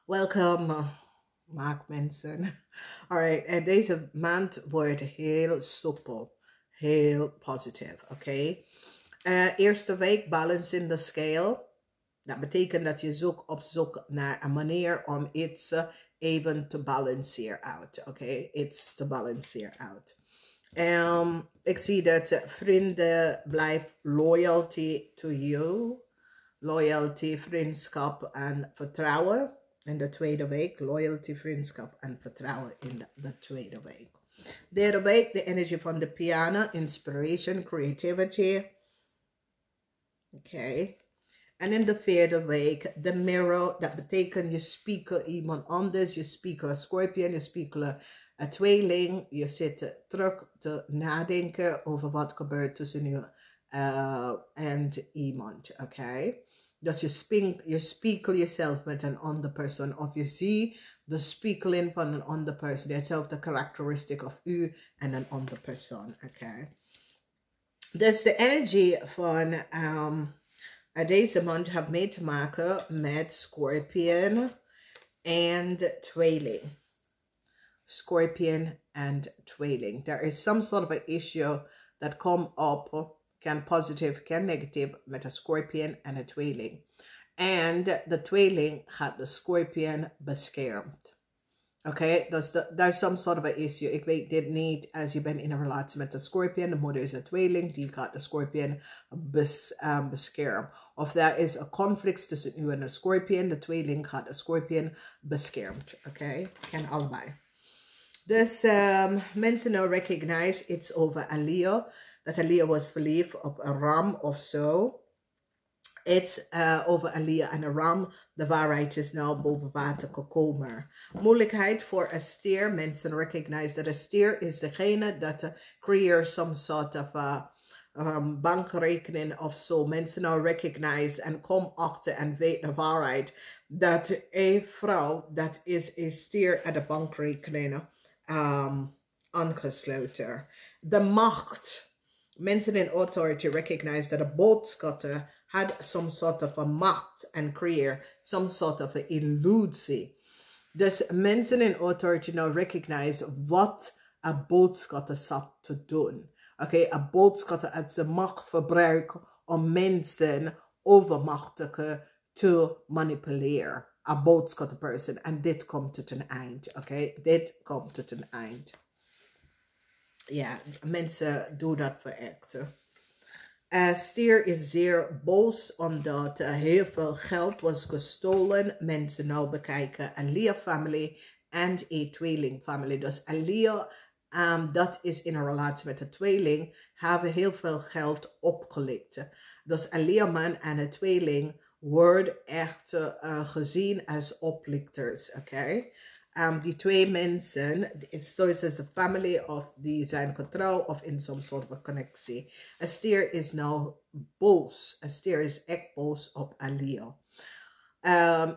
Welkom, Maagd mensen. Alright, en deze maand wordt heel soepel, heel positief, oké? Eerste week, balance in the scale. Dat betekent dat je op zoek naar een manier om iets even te balanceren uit, oké? Iets te balanceren uit. Ik zie dat vrienden blijven loyalty to you. Loyalty, vriendschap en vertrouwen. In de tweede week, loyalty, vriendschap en vertrouwen in de tweede week. Derde week, de energie van de piano, inspiration, creativity. Oké. En in de vierde week, de mirror, dat betekent je spiegelt iemand anders, je spiegelt een scorpion, je spiegelt een tweeling. Je zit terug te nadenken over wat gebeurt tussen je en iemand, oké? Dus je spiegelt jezelf met een andere persoon. Of je ziet de spiegeling van een andere persoon. Hetzelfde karakteristiek of u en een andere persoon. Oké. Dus de energie van deze maand heeft mee te maken met Scorpion en tweeling. Scorpion and tweeling. There is some sort of an issue that come up. Can positive, can negative, met een scorpion en een tweeling. En de tweeling gaat de scorpion beschermd. Oké, dus daar is some sort of an issue. Ik weet dit niet als je bent in een relatie met de scorpion. De moeder is een tweeling, die gaat de scorpion beschermen. Of daar is een conflict tussen u en de scorpion. De tweeling gaat de scorpion beschermd. Oké, kan allebei. Dus mensen nou recognize iets over een Leo. Dat een Leo was verliefd op een ram of zo. It's over een Leo en een ram. De waarheid is nou boven water gekomen. Moeilijkheid voor een stier. Mensen recognize dat een stier is degene dat creëert some sort of bankrekening of zo. Mensen nou recognize en kom achter en weet de waarheid. Dat een vrouw, dat is een stier aan de bankrekening aangesloten. De macht. Mensen in authority recognize that a boodschatter had some sort of a macht and create some sort of a illusie. Dus mensen in authority now recognize wat een boodschatter zat te doen. Oké, een boodschatter had zijn macht gebruikt om mensen overmachtigen te manipuleren. Een boodschatterperson. En dit komt tot een eind. Oké, dit komt tot een eind. Ja, mensen doen dat voor echt. Stier is zeer boos omdat heel veel geld was gestolen. Mensen nou bekijken een Leo-familie en een tweeling-familie. Dus een Leo, dat is in een relatie met een tweeling, hebben heel veel geld opgelicht. Dus een Leo-man en een tweeling worden echt gezien als oplichters, oké? Die twee mensen, zoals een family of die zijn getrouwd of in some sort of connectie. Een stier is nou boos. Een stier is echt boos op een Leo.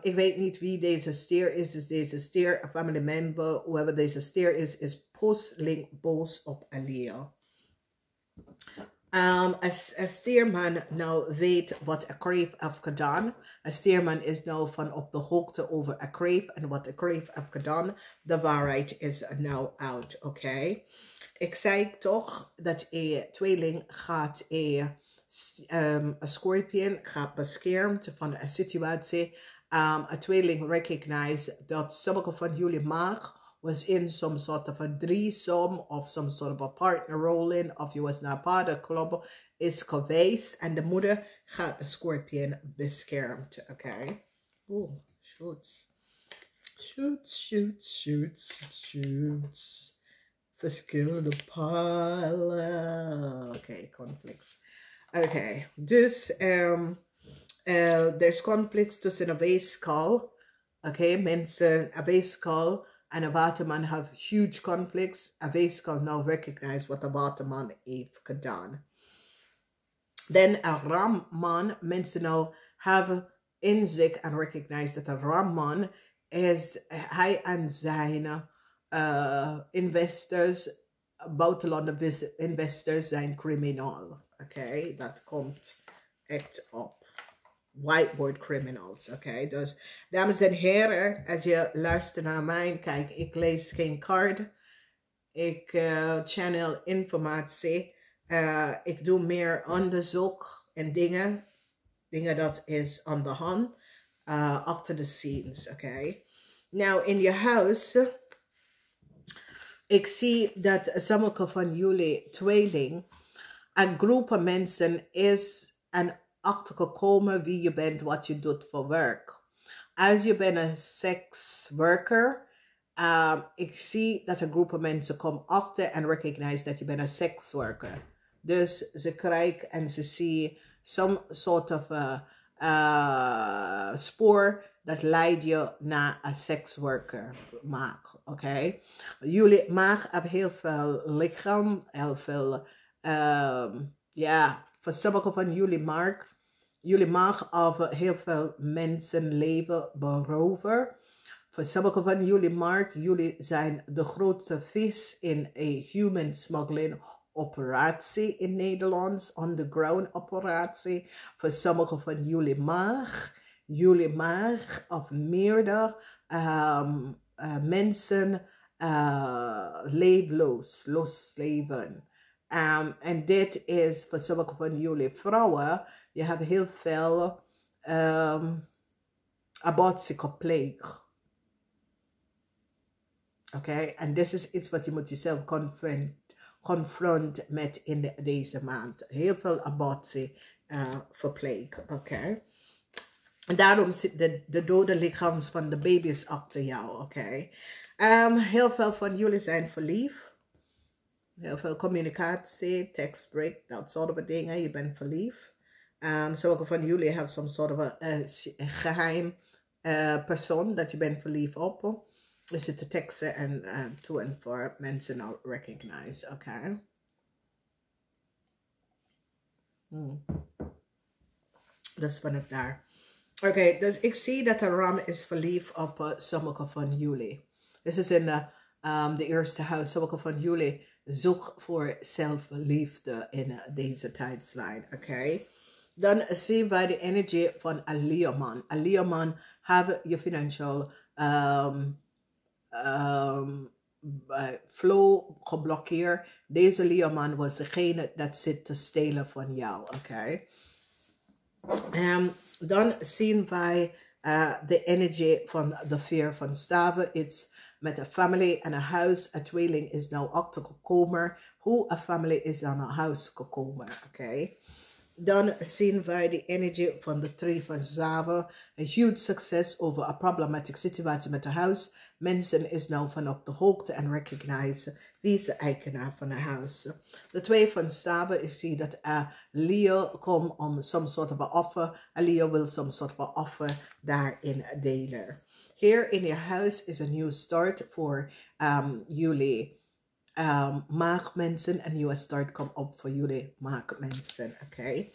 Ik weet niet wie deze stier is. Dus deze stier, een family member, whoever deze stier is plotseling boos op een Leo. Een steerman nou weet wat een kreef heeft gedaan. Een steerman is nou van op de hoogte over een kreef en wat een kreef heeft gedaan. De waarheid is nou uit, oké? Ik zei toch dat een tweeling gaat een scorpion gaat beschermd van een situatie. Een tweeling recognize dat sommige van jullie maag was in some sort of a threesome of some sort of a partner rolling of je was naar een club is geweest en de moeder gaat de scorpion beschermd, oké? Oeh, shoots. Shoots. Verschillende palen. Oké, conflicts. Oké, dus there's conflicts tussen een weeskal. Oké, mensen, een weeskal en een waterman have huge conflicts. Een weeskal now recognize wat de waterman heeft gedaan. Then een ramman, mensen nou have inzicht en recognize dat een ramman is, hij en zijn investors, buitenlandse investors zijn criminaal. Oké, dat komt echt op. whiteboard criminals. Oké, dus dames en heren, als je luistert naar mij, kijk, ik lees geen card. Ik channel informatie. Ik doe meer onderzoek en dingen. Dingen dat is aan de hand. Achter de scenes, oké. Nou, in je huis, ik zie dat sommige van jullie tweeling, een groep mensen is aan achtergekomen wie je bent, wat je doet voor werk. Als je bent een sekswerker, ik zie dat een groep mensen komen achter en recognize dat je bent een sekswerker. Dus ze krijgen en ze zien some soort of spoor dat leidt je naar een sekswerker, Maagd. Oké? Jullie Maagd hebben heel veel lichaam, heel veel, ja, voor sommige van jullie Maagd hebben heel veel mensenleven beroven. Voor sommige van jullie Maagd, jullie zijn de grootste vis in een human smuggling operatie in Nederland, underground operatie. Voor sommige van jullie Maagd of meerdere mensen leefloos, losleven. En dit is voor sommige van jullie vrouwen, je hebt heel veel abortie gepleegd. Oké, en dit is iets wat je moet jezelf confront met in deze maand. Heel veel abortie verpleegd. Oké. En daarom zit de dode lichaam van de baby's achter jou. Oké. Heel veel van jullie zijn verliefd. Heel veel communicatie, tekstbreak, dat soort dingen. Je bent verliefd. Sommige van jullie hebben some soort of geheim persoon dat je bent verliefd op. Je zit te teksten en to en voor mensen al recognize. Oké. Dus vanaf daar. Oké, dus ik zie dat de ram is verliefd op sommige van jullie. Dit is in de eerste huis. Sommige van jullie zoeken voor zelfliefde in deze tijdslijn. Oké. Dan zien wij de energie van een leerman. Een leerman heeft je financial flow geblokkeerd. Deze leerman was degene dat zit te stelen van jou. Oké. Dan zien wij de energie van de veer van staven. Iets met een familie en een huis. Een tweeling is nou achtergekomen. Hoe een familie is aan een huis gekomen. Oké. Dan zien wij de energie van de 3 van staven. Een huge succes over een problematieke situatie met het huis. Mensen is nou van op de hoogte en recognize wie is de eigenaar van het huis. De 2 van staven, ik zie dat Leo komt om some soort of offer. Leo wil some soort of offer daarin delen. Hier in je huis is een nieuwe start voor jullie maagdmensen. Een nieuwe start komt op voor jullie maagdmensen. Oké.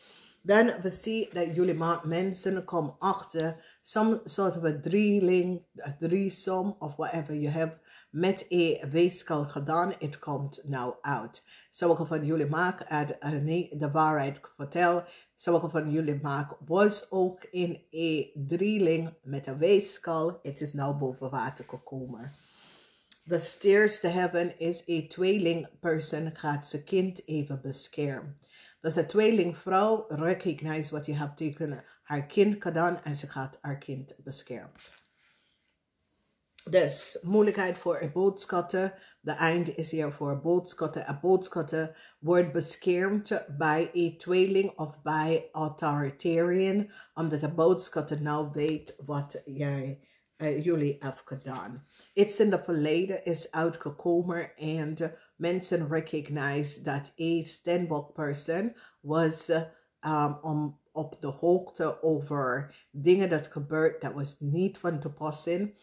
Dan we zien dat jullie maagdmensen komen achter some sort of a drieling, a threesome of whatever you have met een weeskal gedaan. Het komt nou uit. Sommige van jullie maag de waarheid vertellen. Sommige van jullie maag was ook in een drieling met een weeskal. Het is nou boven water gekomen. De stairs te hebben is een tweeling person gaat zijn kind even beschermen. Dus de tweelingvrouw recognize wat je hebt tegen haar kind gedaan en ze gaat haar kind beschermen. Dus moeilijkheid voor een boodschatten. De eind is hier voor boodschatten. Een boodschatten wordt beschermd bij een tweeling of bij authoritarian. Omdat de boodschatten nou weet wat jullie hebben gedaan. Iets in het verleden is uitgekomen en mensen recognize dat een standbox person was op de hoogte over dingen dat gebeurt dat was niet van toepassing.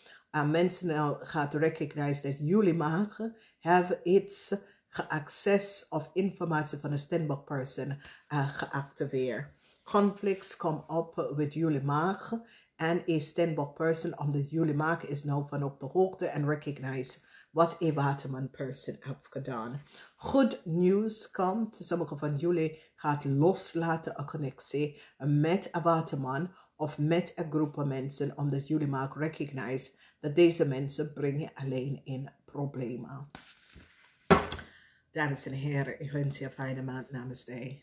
Mensen nou gaat recognize dat jullie magen hebben iets access of informatie van een standbox person geactiveerd. Conflicts come op met jullie magen. En een standbox person, omdat jullie maag is nou van op de hoogte en recognize wat een waterman person heeft gedaan. Goed nieuws komt. Sommige van jullie gaat loslaten een connectie met een waterman of met een groep mensen, omdat jullie maar ook recognize dat deze mensen brengen alleen in problemen. Dames en heren, ik wens je een fijne maand. Namaste.